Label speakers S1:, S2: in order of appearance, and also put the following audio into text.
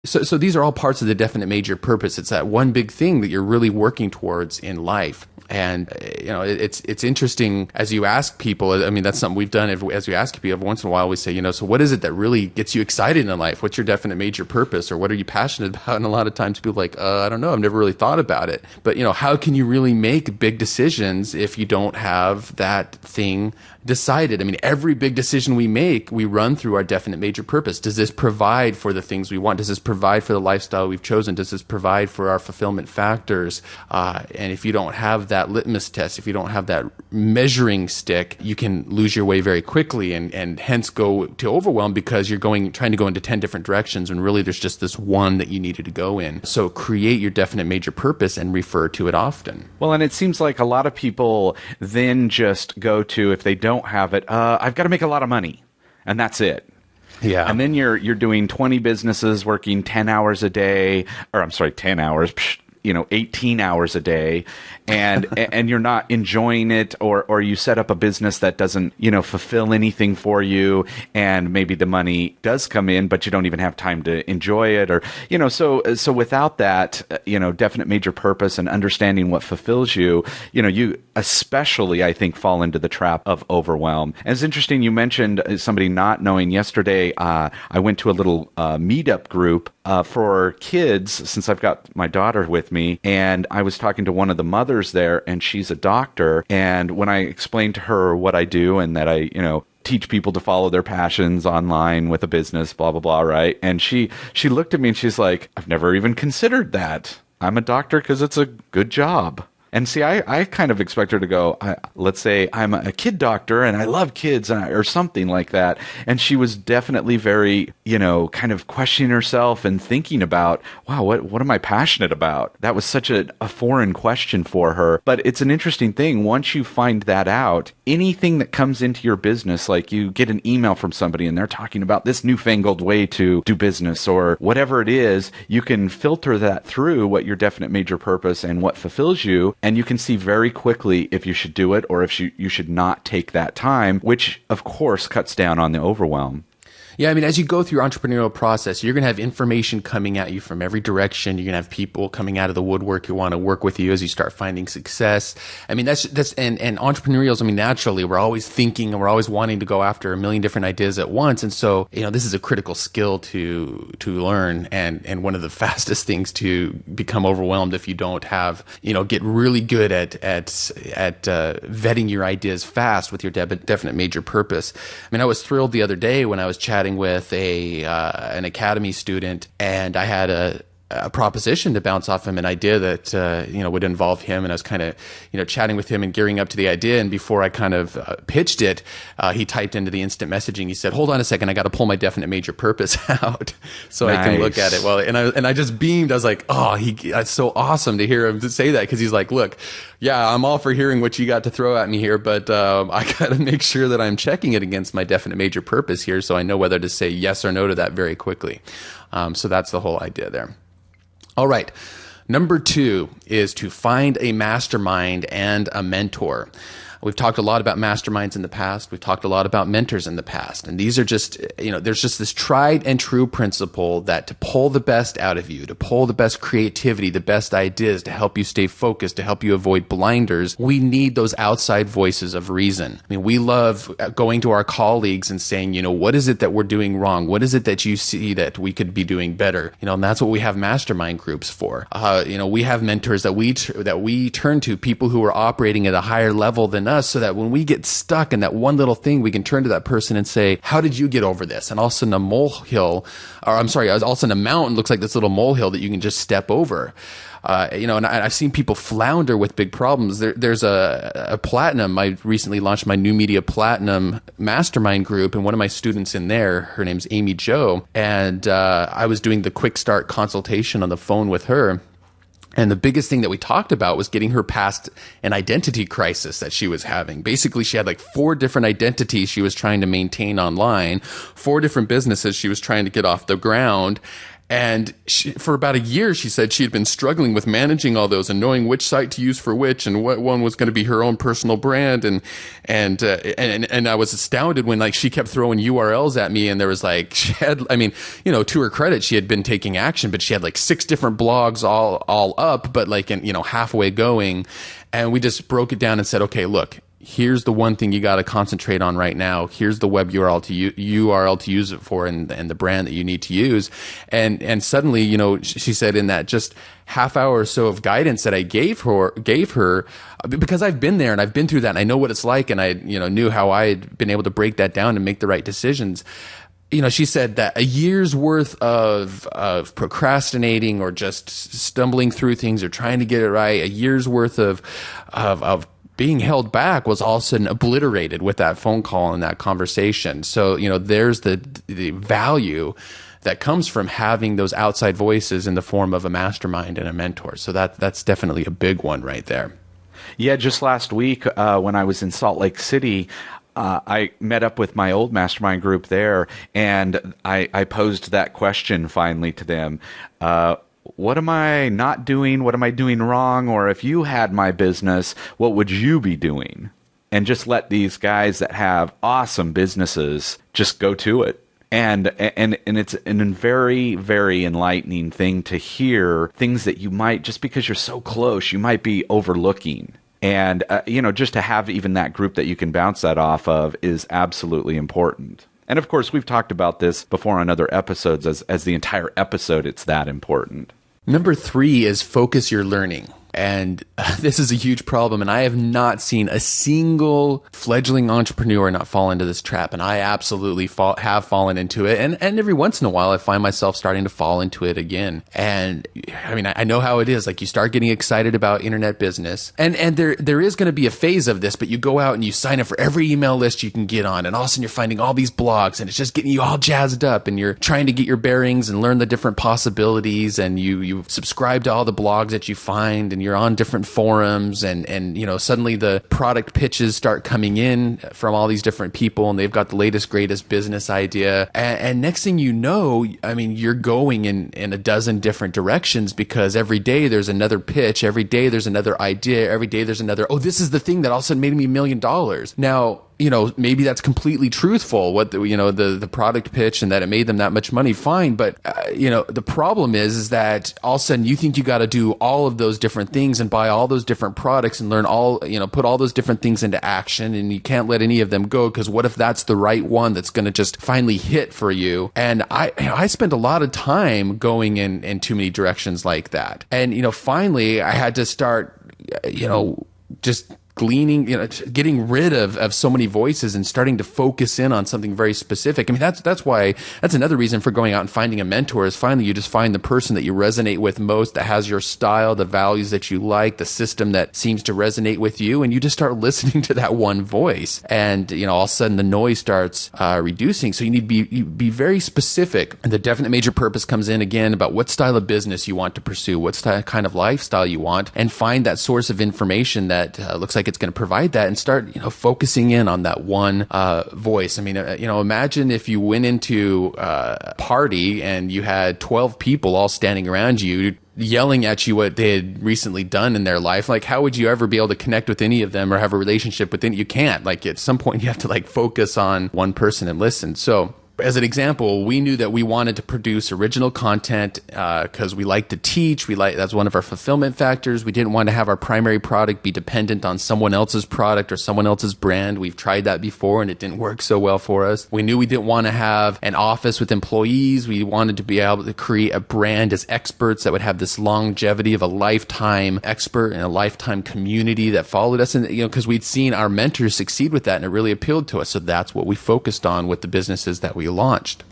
S1: So these are all parts of the definite major purpose. It's that one big thing that you're really working towards in life. And, it's interesting as you ask people, I mean, that's something we've done as we ask people every once in a while, we say, so what is it that really gets you excited in life? What's your definite major purpose, or what are you passionate about? And a lot of times people are like, I don't know, I've never really thought about it. But, how can you really make big decisions if you don't have that thing decided? I mean, every big decision we make, we run through our definite major purpose. Does this provide for the things we want? Does this provide for the lifestyle we've chosen? Does this provide for our fulfillment factors? And if you don't have that litmus test, if you don't have that measuring stick, you can lose your way very quickly and hence go to overwhelm because you're trying to go into 10 different directions when really there's just this one that you needed to go in. So create your definite major purpose and refer to it often.
S2: Well, and it seems like a lot of people then just go to, if they don't have it, I've got to make a lot of money, and that's it.
S1: Yeah.
S2: And then you're doing 20 businesses, working 10 hours a day, or I'm sorry, 10 hours, 18 hours a day, and and you're not enjoying it, or you set up a business that doesn't, fulfill anything for you, and maybe the money does come in, but you don't even have time to enjoy it, or, so without that, definite major purpose and understanding what fulfills you, you especially, I think, fall into the trap of overwhelm. And it's interesting, you mentioned somebody not knowing. Yesterday, I went to a little meetup group for kids, since I've got my daughter with me, and I was talking to one of the mothers there, and she's a doctor, and when I explained to her what I do and that I, teach people to follow their passions online with a business, blah, blah, blah, right? And she looked at me and she's like, I've never even considered that. I'm a doctor because it's a good job. And see, I kind of expect her to go, let's say I'm a kid doctor and I love kids or something like that. And she was definitely very, kind of questioning herself and thinking about, wow, what am I passionate about? That was such a foreign question for her. But it's an interesting thing. Once you find that out, anything that comes into your business, like you get an email from somebody and they're talking about this newfangled way to do business or whatever it is, you can filter that through what your definite major purpose and what fulfills you. And you can see very quickly if you should do it or if you should not take that time, which, of course, cuts down on the overwhelm.
S1: Yeah, I mean, as you go through your entrepreneurial process, you're going to have information coming at you from every direction. You're going to have people coming out of the woodwork who want to work with you as you start finding success. I mean, that's and entrepreneurials, I mean, naturally, we're always thinking and we're always wanting to go after a million different ideas at once. And so, this is a critical skill to learn and one of the fastest things to become overwhelmed if you don't have, get really good at vetting your ideas fast with your definite major purpose. I mean, I was thrilled the other day when I was chatting with an academy student, and I had a proposition to bounce off him, an idea that would involve him, and I was kind of chatting with him and gearing up to the idea. And before I kind of pitched it, he typed into the instant messaging. He said, "Hold on a second, I got to pull my definite major purpose out so
S2: Nice.
S1: I can look at it." Well, and I just beamed. I was like, "Oh, it's so awesome to hear him to say that," because he's like, "Look, yeah, I'm all for hearing what you got to throw at me here, but I got to make sure that I'm checking it against my definite major purpose here, so I know whether to say yes or no to that very quickly." So that's the whole idea there. All right. Number 2 is to find a mastermind and a mentor. We've talked a lot about masterminds in the past. We've talked a lot about mentors in the past. And these are just, there's just this tried and true principle that to pull the best out of you, to pull the best creativity, the best ideas, to help you stay focused, to help you avoid blinders, we need those outside voices of reason. I mean, we love going to our colleagues and saying, what is it that we're doing wrong? What is it that you see that we could be doing better? And that's what we have mastermind groups for. We have mentors that we turn to, people who are operating at a higher level than us, so that when we get stuck in that one little thing, we can turn to that person and say, "How did you get over this?" And all of a sudden a mountain looks like this little molehill that you can just step over. And I've seen people flounder with big problems. There's a platinum. I recently launched my New Media Platinum mastermind group, and one of my students in there, her name's Amy Jo, and I was doing the quick start consultation on the phone with her. And the biggest thing that we talked about was getting her past an identity crisis that she was having. Basically, she had like 4 different identities she was trying to maintain online, 4 different businesses she was trying to get off the ground. And for about a year, she said she had been struggling with managing all those and knowing which site to use for which and what one was going to be her own personal brand. And I was astounded when like she kept throwing URLs at me, and there was like, she had, I mean, you know, to her credit, she had been taking action, but she had like 6 different blogs all up, but like, you know, halfway going. And we just broke it down and said, okay, look, here's the one thing you got to concentrate on right now. Here's the web URL to use it for, and the brand that you need to use. And suddenly, you know, she said in that just half hour or so of guidance that I gave her, because I've been there and I've been through that and I know what it's like, and I, you know, knew how I had been able to break that down and make the right decisions. You know, she said that a year's worth of procrastinating or just stumbling through things or trying to get it right, a year's worth of being held back was all of a sudden obliterated with that phone call and that conversation. So, you know, there's the value that comes from having those outside voices in the form of a mastermind and a mentor. So that's definitely a big one right there.
S2: Yeah, just last week when I was in Salt Lake City, I met up with my old mastermind group there, and I posed that question finally to them. What am I not doing? What am I doing wrong? Or if you had my business, what would you be doing? And just let these guys that have awesome businesses just go to it. And it's a very, very enlightening thing to hear things that you might, just because you're so close, you might be overlooking. And, you know, just to have even that group that you can bounce that off of is absolutely important. And of course, we've talked about this before on other episodes. As the entire episode, it's that important.
S1: Number 3 is focus your learning. And this is a huge problem. And I have not seen a single fledgling entrepreneur not fall into this trap. And I absolutely have fallen into it. And every once in a while, I find myself starting to fall into it again. And I mean, I know how it is. Like, you start getting excited about internet business. And there is going to be a phase of this, but you go out and you sign up for every email list you can get on. And all of a sudden you're finding all these blogs, and it's just getting you all jazzed up. And you're trying to get your bearings and learn the different possibilities. And you subscribe to all the blogs that you find, and you're on different forums, and you know, suddenly the product pitches start coming in from all these different people, and they've got the latest greatest business idea, and next thing you know, I mean, you're going in a dozen different directions, because every day there's another pitch, every day there's another idea, every day there's another, oh, this is the thing that all of a sudden made me $1 million. Now, you know, maybe that's completely truthful, what the product pitch, and that it made them that much money, fine. But, you know, the problem is that all of a sudden you think you got to do all of those different things and buy all those different products and learn all, you know, put all those different things into action, and you can't let any of them go, because what if that's the right one that's going to just finally hit for you? And I spent a lot of time going in too many directions like that. And, you know, finally I had to start, you know, just gleaning, you know, getting rid of so many voices and starting to focus in on something very specific. I mean, that's why, that's another reason for going out and finding a mentor, is finally you just find the person that you resonate with most, that has your style, the values that you like, the system that seems to resonate with you, and you just start listening to that one voice. And, you know, all of a sudden the noise starts reducing. So you need to be very specific. And the definite major purpose comes in again about what style of business you want to pursue, what kind of lifestyle you want, and find that source of information that looks like it's going to provide that, and start, you know, focusing in on that one voice. I mean, you know, imagine if you went into a party and you had 12 people all standing around you yelling at you what they had recently done in their life. Like, how would you ever be able to connect with any of them or have a relationship with any? You can't. Like, at some point you have to like focus on one person and listen. So as an example, we knew that we wanted to produce original content because we like to teach. That's one of our fulfillment factors. We didn't want to have our primary product be dependent on someone else's product or someone else's brand. We've tried that before and it didn't work so well for us. We knew we didn't want to have an office with employees. We wanted to be able to create a brand as experts that would have this longevity of a lifetime expert and a lifetime community that followed us. And, you know, because we'd seen our mentors succeed with that and it really appealed to us. So that's what we focused on with the businesses that we launched.